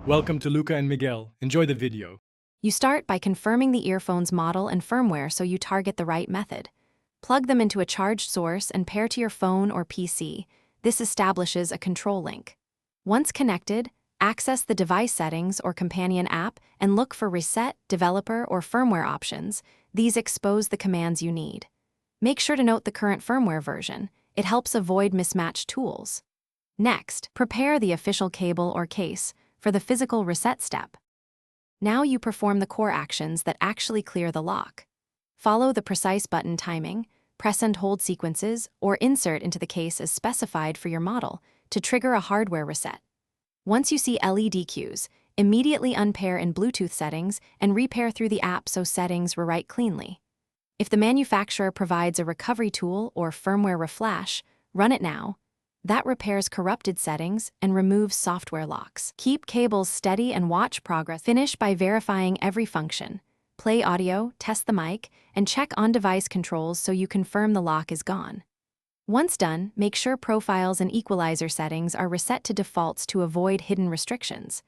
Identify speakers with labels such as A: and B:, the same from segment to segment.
A: Welcome to Luca and Miguel. Enjoy the video.
B: You start by confirming the earphone's model and firmware so you target the right method. Plug them into a charged source and pair to your phone or PC. This establishes a control link. Once connected, access the device settings or companion app and look for reset, developer, or firmware options. These expose the commands you need. Make sure to note the current firmware version. It helps avoid mismatched tools. Next, prepare the official cable or case for the physical reset step. Now you perform the core actions that actually clear the lock. Follow the precise button timing, press and hold sequences, or insert into the case as specified for your model to trigger a hardware reset. Once you see LED cues, immediately unpair in Bluetooth settings and repair through the app so settings rewrite cleanly. If the manufacturer provides a recovery tool or firmware reflash, run it now. That repairs corrupted settings and removes software locks. Keep cables steady and watch progress. Finish by verifying every function. Play audio, test the mic, and check on-device controls so you confirm the lock is gone. Once done, make sure profiles and equalizer settings are reset to defaults to avoid hidden restrictions.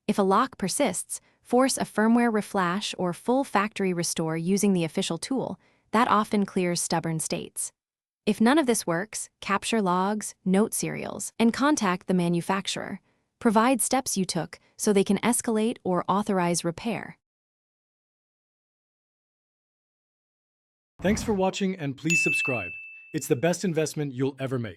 B: If a lock persists, force a firmware reflash or full factory restore using the official tool. That often clears stubborn states. If none of this works, capture logs, note serials, and contact the manufacturer. Provide steps you took so they can escalate or authorize repair.
A: Thanks for watching and please subscribe. It's the best investment you'll ever make.